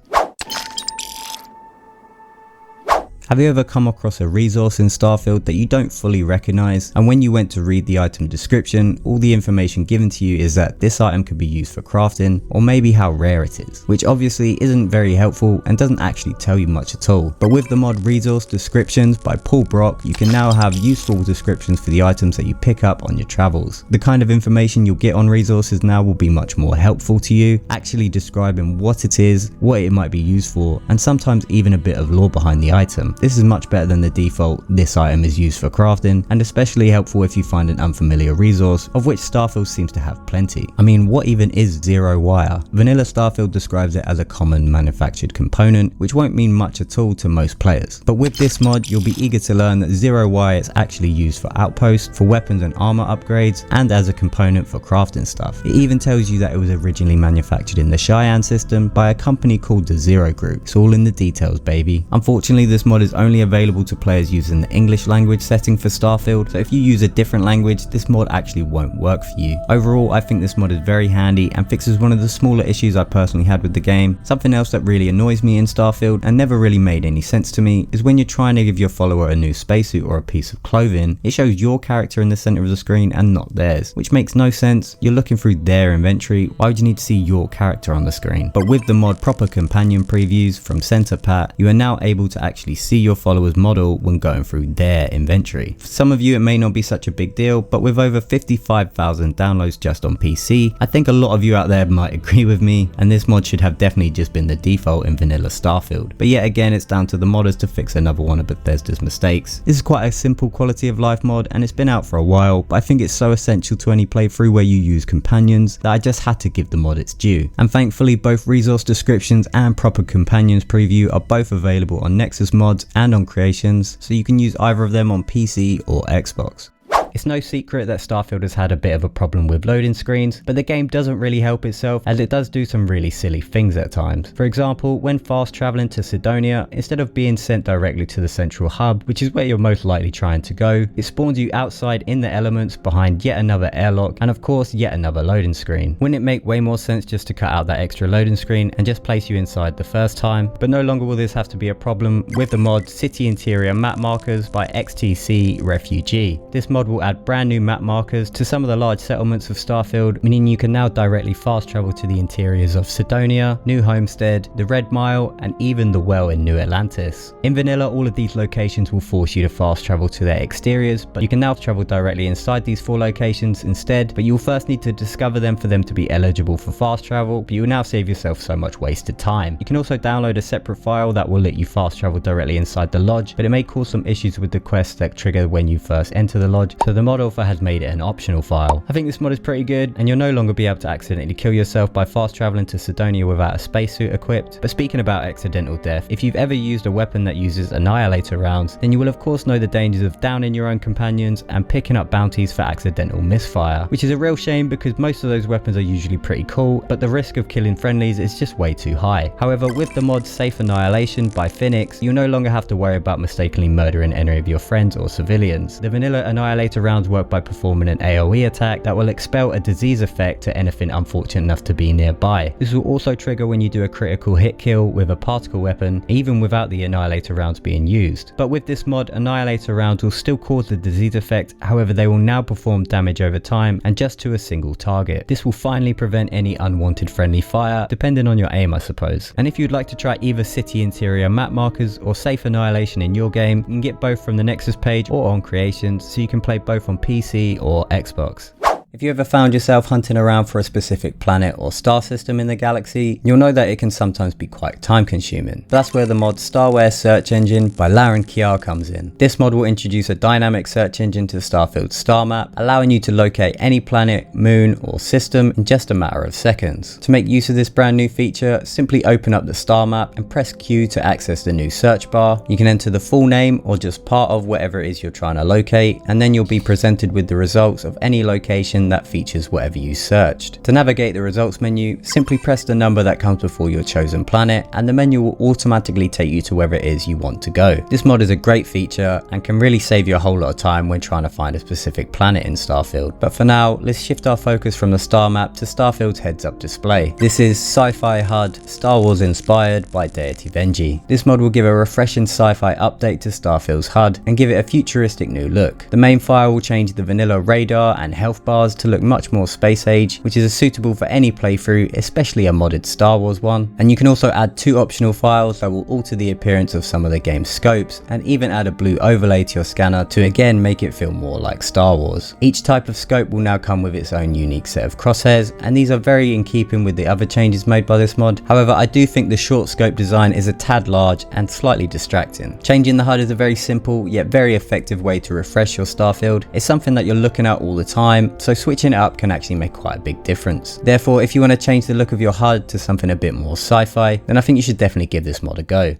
Have you ever come across a resource in Starfield that you don't fully recognize, and when you went to read the item description, all the information given to you is that this item could be used for crafting, or maybe how rare it is, which obviously isn't very helpful and doesn't actually tell you much at all. But with the mod Resource Descriptions by Paul Brock, you can now have useful descriptions for the items that you pick up on your travels. The kind of information you'll get on resources now will be much more helpful to you, actually describing what it is, what it might be used for, and sometimes even a bit of lore behind the item. This is much better than the default "this item is used for crafting," and especially helpful if you find an unfamiliar resource, of which Starfield seems to have plenty. I mean, what even is zero wire? Vanilla Starfield describes it as a common manufactured component, which won't mean much at all to most players. But with this mod, you'll be eager to learn that zero wire is actually used for Outpost, for weapons and armor upgrades, and as a component for crafting stuff. It even tells you that it was originally manufactured in the Cheyenne system by a company called the Zero Group. It's all in the details, baby. Unfortunately, this mod is is only available to players using the English language setting for Starfield, so if you use a different language, this mod actually won't work for you. Overall, I think this mod is very handy and fixes one of the smaller issues I personally had with the game. Something else that really annoys me in Starfield and never really made any sense to me is when you're trying to give your follower a new spacesuit or a piece of clothing, it shows your character in the center of the screen and not theirs, which makes no sense. You're looking through their inventory, why would you need to see your character on the screen? But with the mod Proper Companion Previews from CenterPat, you are now able to actually see your follower's model when going through their inventory. For some of you it may not be such a big deal, but with over 55,000 downloads just on PC, I think a lot of you out there might agree with me, and this mod should have definitely just been the default in vanilla Starfield. But yet again, it's down to the modders to fix another one of Bethesda's mistakes. This is quite a simple quality of life mod and it's been out for a while, but I think it's so essential to any playthrough where you use companions that I just had to give the mod its due. And thankfully both resource descriptions and Proper Companions Preview are both available on NEXUS mods and on Creations, so you can use either of them on PC or Xbox. It's no secret that Starfield has had a bit of a problem with loading screens, but the game doesn't really help itself as it does do some really silly things at times. For example, when fast traveling to Cydonia, instead of being sent directly to the central hub, which is where you're most likely trying to go, it spawns you outside in the elements behind yet another airlock and of course yet another loading screen. Wouldn't it make way more sense just to cut out that extra loading screen and just place you inside the first time? But no longer will this have to be a problem with the mod City Interior Map Markers by XTC Refugee. This mod will add brand new map markers to some of the large settlements of Starfield, meaning you can now directly fast travel to the interiors of Cydonia, New Homestead, the Red Mile, and even the well in New Atlantis. In vanilla, all of these locations will force you to fast travel to their exteriors, but you can now travel directly inside these 4 locations instead, but you'll first need to discover them for them to be eligible for fast travel, but you'll now save yourself so much wasted time. You can also download a separate file that will let you fast travel directly inside the lodge, but it may cause some issues with the quests that trigger when you first enter the lodge, so the mod author has made it an optional file. I think this mod is pretty good, and you'll no longer be able to accidentally kill yourself by fast traveling to Cydonia without a spacesuit equipped. But speaking about accidental death, if you've ever used a weapon that uses Annihilator rounds, then you will of course know the dangers of downing your own companions and picking up bounties for accidental misfire, which is a real shame because most of those weapons are usually pretty cool, but the risk of killing friendlies is just way too high. However, with the mod Safe Annihilation by Phoenix, you'll no longer have to worry about mistakenly murdering any of your friends or civilians. The vanilla Annihilator rounds work by performing an AoE attack that will expel a disease effect to anything unfortunate enough to be nearby. This will also trigger when you do a critical hit kill with a particle weapon, even without the Annihilator rounds being used. But with this mod, Annihilator rounds will still cause the disease effect, however they will now perform damage over time and just to a single target. This will finally prevent any unwanted friendly fire, depending on your aim I suppose. And if you'd like to try either City Interior Map Markers or Safe Annihilation in your game, you can get both from the NEXUS page or on Creations, so you can play both on PC or Xbox. If you ever found yourself hunting around for a specific planet or star system in the galaxy, you'll know that it can sometimes be quite time consuming. But that's where the mod Starware Search Engine by Lauren Kiar comes in. This mod will introduce a dynamic search engine to Starfield's star map, allowing you to locate any planet, moon or system in just a matter of seconds. To make use of this brand new feature, simply open up the star map and press Q to access the new search bar. You can enter the full name or just part of whatever it is you're trying to locate, and then you'll be presented with the results of any location that features whatever you searched. To navigate the results menu, simply press the number that comes before your chosen planet and the menu will automatically take you to wherever it is you want to go. This mod is a great feature and can really save you a whole lot of time when trying to find a specific planet in Starfield. But for now, let's shift our focus from the star map to Starfield's heads-up display. This is Sci Fi HUD, Star Wars inspired by Deity Venji. This mod will give a refreshing sci-fi update to Starfield's HUD and give it a futuristic new look. The main file will change the vanilla radar and health bars to look much more space age, which is suitable for any playthrough, especially a modded Star Wars one. And you can also add 2 optional files that will alter the appearance of some of the game's scopes, and even add a blue overlay to your scanner to again make it feel more like Star Wars. Each type of scope will now come with its own unique set of crosshairs, and these are very in keeping with the other changes made by this mod. However, I do think the short scope design is a tad large and slightly distracting. Changing the HUD is a very simple yet very effective way to refresh your Starfield. It's something that you're looking at all the time, so switching it up can actually make quite a big difference. Therefore, if you want to change the look of your HUD to something a bit more sci-fi, then I think you should definitely give this mod a go.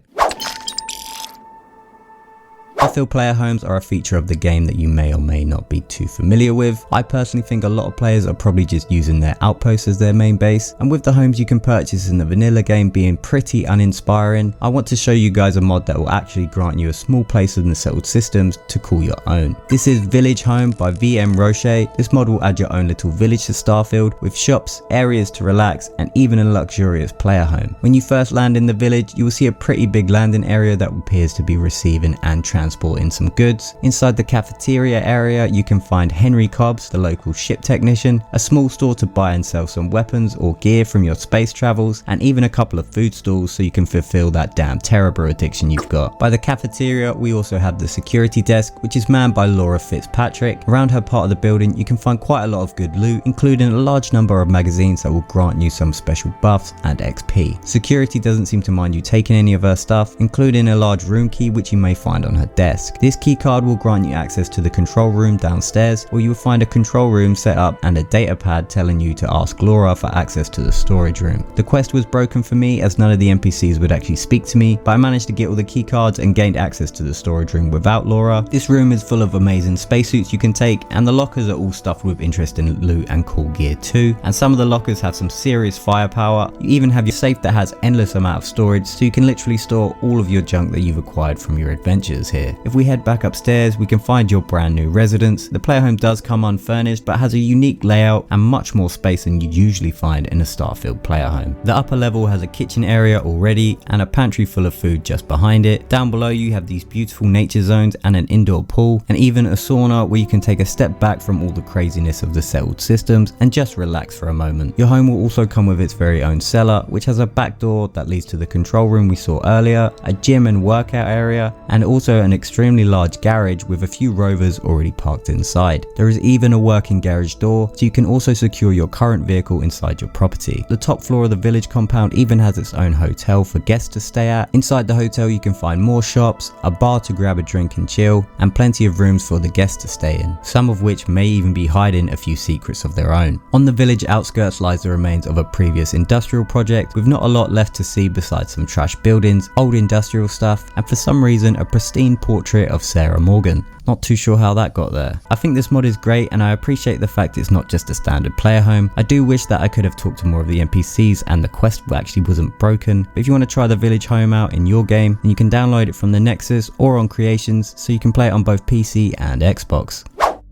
Starfield player homes are a feature of the game that you may or may not be too familiar with. I personally think a lot of players are probably just using their Outpost as their main base, and with the homes you can purchase in the vanilla game being pretty uninspiring, I want to show you guys a mod that will actually grant you a small place in the settled systems to call your own. This is Village Home by VM Roche. This mod will add your own little village to Starfield with shops, areas to relax, and even a luxurious player home. When you first land in the village, you will see a pretty big landing area that appears to be receiving and transporting some goods. Inside the cafeteria area you can find Henry Cobbs, the local ship technician, a small store to buy and sell some weapons or gear from your space travels, and even a couple of food stalls so you can fulfill that damn Terrabrew addiction you've got. By the cafeteria we also have the security desk, which is manned by Laura Fitzpatrick. Around her part of the building you can find quite a lot of good loot, including a large number of magazines that will grant you some special buffs and XP. Security doesn't seem to mind you taking any of her stuff, including a large room key which you may find on her desk. This key card will grant you access to the control room downstairs, where you will find a control room set up and a data pad telling you to ask Laura for access to the storage room. The quest was broken for me as none of the NPCs would actually speak to me, but I managed to get all the key cards and gained access to the storage room without Laura. This room is full of amazing spacesuits you can take, and the lockers are all stuffed with interesting loot and cool gear too, and some of the lockers have some serious firepower. You even have your safe that has endless amount of storage, so you can literally store all of your junk that you've acquired from your adventures here. If we head back upstairs we can find your brand new residence. The player home does come unfurnished but has a unique layout and much more space than you usually find in a Starfield player home. The upper level has a kitchen area already and a pantry full of food just behind it. Down below you have these beautiful nature zones and an indoor pool, and even a sauna where you can take a step back from all the craziness of the settled systems and just relax for a moment. Your home will also come with its very own cellar, which has a back door that leads to the control room we saw earlier, a gym and workout area, and also an extremely large garage with a few rovers already parked inside. There is even a working garage door, so you can also secure your current vehicle inside your property. The top floor of the village compound even has its own hotel for guests to stay at. Inside the hotel you can find more shops, a bar to grab a drink and chill, and plenty of rooms for the guests to stay in, some of which may even be hiding a few secrets of their own. On the village outskirts lies the remains of a previous industrial project with not a lot left to see besides some trash buildings, old industrial stuff, and for some reason a pristine portrait of Sarah Morgan. Not too sure how that got there. I think this mod is great and I appreciate the fact it's not just a standard player home. I do wish that I could have talked to more of the NPCs and the quest actually wasn't broken. But if you want to try the village home out in your game, then you can download it from the NEXUS or on Creations, so you can play it on both PC and Xbox.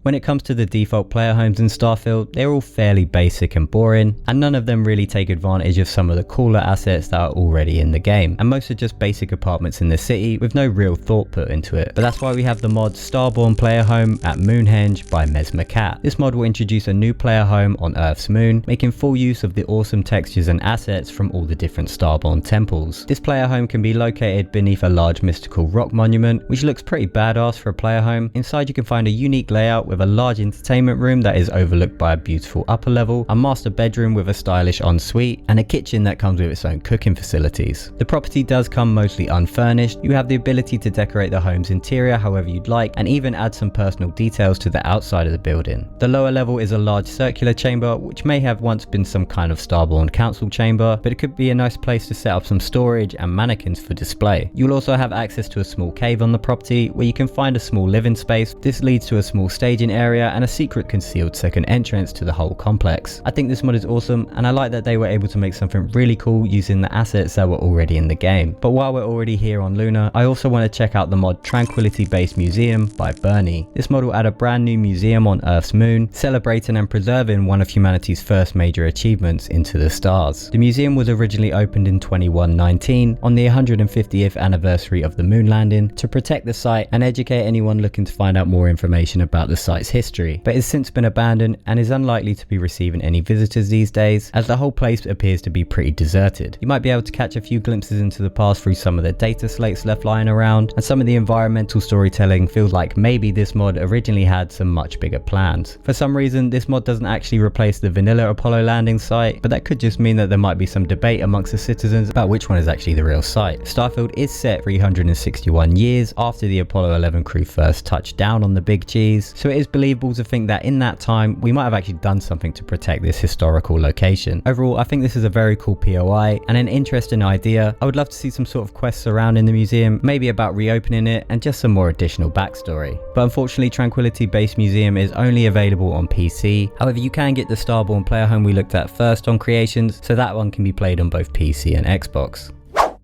When it comes to the default player homes in Starfield, they're all fairly basic and boring, and none of them really take advantage of some of the cooler assets that are already in the game, and most are just basic apartments in the city with no real thought put into it. But that's why we have the mod Starborn Playerhome at Moonhenge by Mesmercat. This mod will introduce a new player home on Earth's moon, making full use of the awesome textures and assets from all the different Starborn temples. This player home can be located beneath a large mystical rock monument, which looks pretty badass for a player home. Inside you can find a unique layout with a large entertainment room that is overlooked by a beautiful upper level, a master bedroom with a stylish ensuite, and a kitchen that comes with its own cooking facilities. The property does come mostly unfurnished. You have the ability to decorate the home's interior however you'd like, and even add some personal details to the outside of the building. The lower level is a large circular chamber which may have once been some kind of Starborn council chamber, but it could be a nice place to set up some storage and mannequins for display. You'll also have access to a small cave on the property where you can find a small living space. This leads to a small staging area and a secret concealed second entrance to the whole complex. I think this mod is awesome, and I like that they were able to make something really cool using the assets that were already in the game. But while we're already here on Luna, I also want to check out the mod Tranquility Based Museum by Bernie. This mod will add a brand new museum on Earth's moon, celebrating and preserving one of humanity's first major achievements, into the stars. The museum was originally opened in 2119 on the 150th anniversary of the moon landing to protect the site and educate anyone looking to find out more information about the site's history, but it's since been abandoned and is unlikely to be receiving any visitors these days, as the whole place appears to be pretty deserted. You might be able to catch a few glimpses into the past through some of the data slates left lying around, and some of the environmental storytelling feels like maybe this mod originally had some much bigger plans. For some reason this mod doesn't actually replace the vanilla Apollo landing site, but that could just mean that there might be some debate amongst the citizens about which one is actually the real site. Starfield is set 361 years after the Apollo 11 crew first touched down on the Big Cheese, so it it is believable to think that in that time we might have actually done something to protect this historical location. Overall, I think this is a very cool POI and an interesting idea. I would love to see some sort of quests surrounding the museum, maybe about reopening it and just some more additional backstory. But unfortunately, Tranquility Base Museum is only available on PC. However, you can get the Starborn Playerhome we looked at first on Creations, so that one can be played on both PC and Xbox.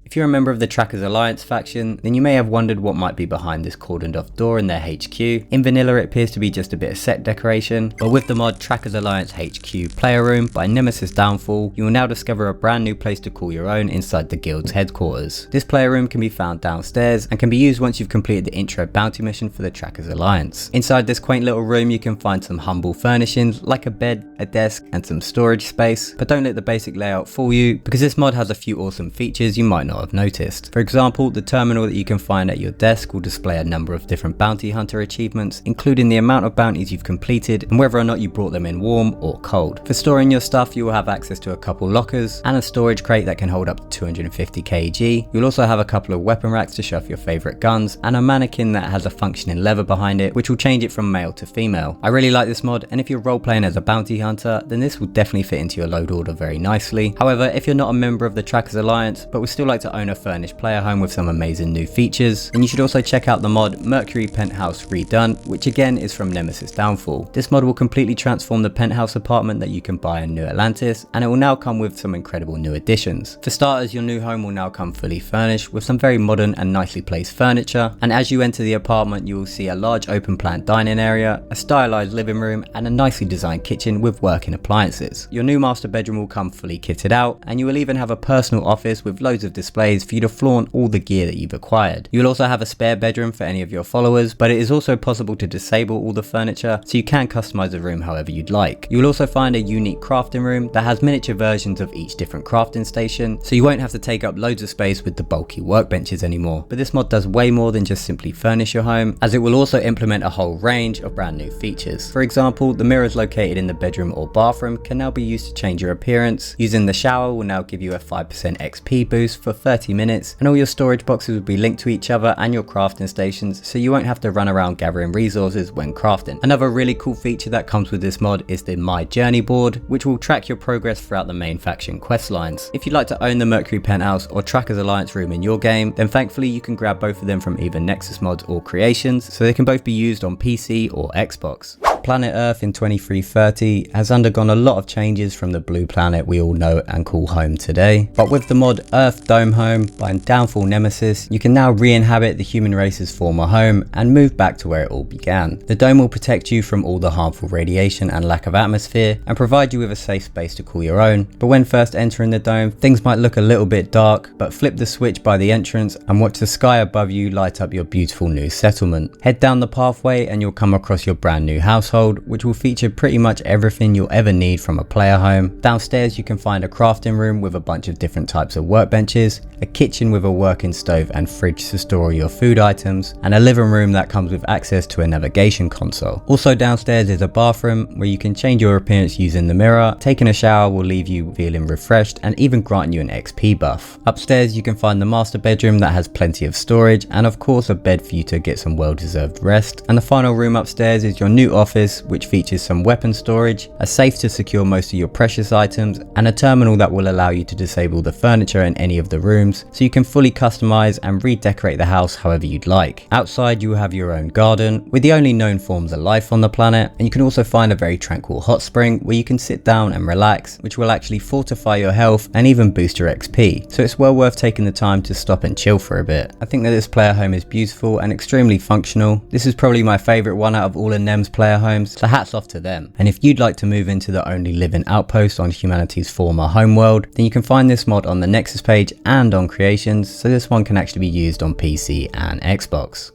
If you're a member of the Trackers Alliance faction, then you may have wondered what might be behind this cordoned off door in their HQ. In vanilla it appears to be just a bit of set decoration, but with the mod Trackers Alliance HQ Player Room by Nemesis Downfall, you will now discover a brand new place to call your own inside the guild's headquarters. This player room can be found downstairs and can be used once you've completed the intro bounty mission for the Trackers Alliance. Inside this quaint little room you can find some humble furnishings like a bed, a desk and some storage space, but don't let the basic layout fool you because this mod has a few awesome features you might not have noticed. For example, the terminal that you can find at your desk will display a number of different bounty hunter achievements, including the amount of bounties you've completed and whether or not you brought them in warm or cold. For storing your stuff, you will have access to a couple lockers and a storage crate that can hold up to 250 kg. You'll also have a couple of weapon racks to show off your favorite guns and a mannequin that has a functioning lever behind it, which will change it from male to female. I really like this mod, and if you're role playing as a bounty hunter, then this will definitely fit into your load order very nicely. However, if you're not a member of the Trackers Alliance but would still like to own a furnished player home with some amazing new features, then you should also check out the mod Mercury Penthouse Redone, which again is from Nemesis Downfall. This mod will completely transform the penthouse apartment that you can buy in New Atlantis, and it will now come with some incredible new additions. For starters, your new home will now come fully furnished with some very modern and nicely placed furniture, and as you enter the apartment you will see a large open plan dining area, a stylized living room and a nicely designed kitchen with working appliances. Your new master bedroom will come fully kitted out, and you will even have a personal office with loads of displays for you to flaunt all the gear that you've acquired. You'll also have a spare bedroom for any of your followers, but it is also possible to disable all the furniture so you can customize the room however you'd like. You'll also find a unique crafting room that has miniature versions of each different crafting station, so you won't have to take up loads of space with the bulky workbenches anymore. But this mod does way more than just simply furnish your home, as it will also implement a whole range of brand new features. For example, the mirrors located in the bedroom or bathroom can now be used to change your appearance. Using the shower will now give you a 5% XP boost for 30 minutes, and all your storage boxes will be linked to each other and your crafting stations, so you won't have to run around gathering resources when crafting. Another really cool feature that comes with this mod is the My Journey board, which will track your progress throughout the main faction quest lines. If you'd like to own the Mercury Penthouse or Trackers Alliance room in your game, then thankfully you can grab both of them from either NEXUS mods or Creations, so they can both be used on PC or Xbox. Planet Earth in 2330 has undergone a lot of changes from the blue planet we all know and call home today. But with the mod Earth Dome Home by Downfall Nemesis, you can now re-inhabit the human race's former home and move back to where it all began. The dome will protect you from all the harmful radiation and lack of atmosphere and provide you with a safe space to call your own. But when first entering the dome, things might look a little bit dark, but flip the switch by the entrance and watch the sky above you light up your beautiful new settlement. Head down the pathway and you'll come across your brand new household, which will feature pretty much everything you'll ever need from a player home. Downstairs you can find a crafting room with a bunch of different types of workbenches, a kitchen with a working stove and fridge to store all your food items, and a living room that comes with access to a navigation console. Also downstairs is a bathroom where you can change your appearance using the mirror. Taking a shower will leave you feeling refreshed and even grant you an XP buff. Upstairs you can find the master bedroom that has plenty of storage and of course a bed for you to get some well-deserved rest. And the final room upstairs is your new office, which features some weapon storage, a safe to secure most of your precious items, and a terminal that will allow you to disable the furniture in any of the rooms, so you can fully customize and redecorate the house however you'd like. Outside you will have your own garden with the only known forms of life on the planet, and you can also find a very tranquil hot spring where you can sit down and relax, which will actually fortify your health and even boost your XP, so it's well worth taking the time to stop and chill for a bit. I think that this player home is beautiful and extremely functional. This is probably my favourite one out of all of NEM's player homes, so hats off to them. And if you'd like to move into the only living outpost on humanity's former homeworld, then you can find this mod on the NEXUS page and on Creations, so this one can actually be used on PC and Xbox.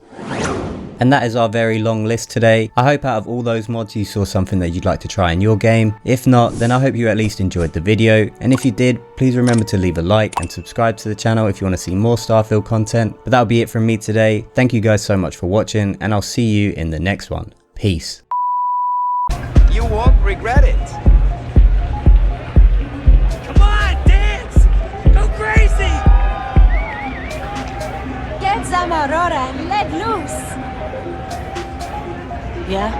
And that is our very long list today. I hope out of all those mods you saw something that you'd like to try in your game. If not, then I hope you at least enjoyed the video, and if you did, please remember to leave a like and subscribe to the channel if you want to see more Starfield content. But that'll be it from me today. Thank you guys so much for watching, and I'll see you in the next one. Peace. You won't regret it. Come on, dance! Go crazy! Get some Aurora and let loose! Yeah?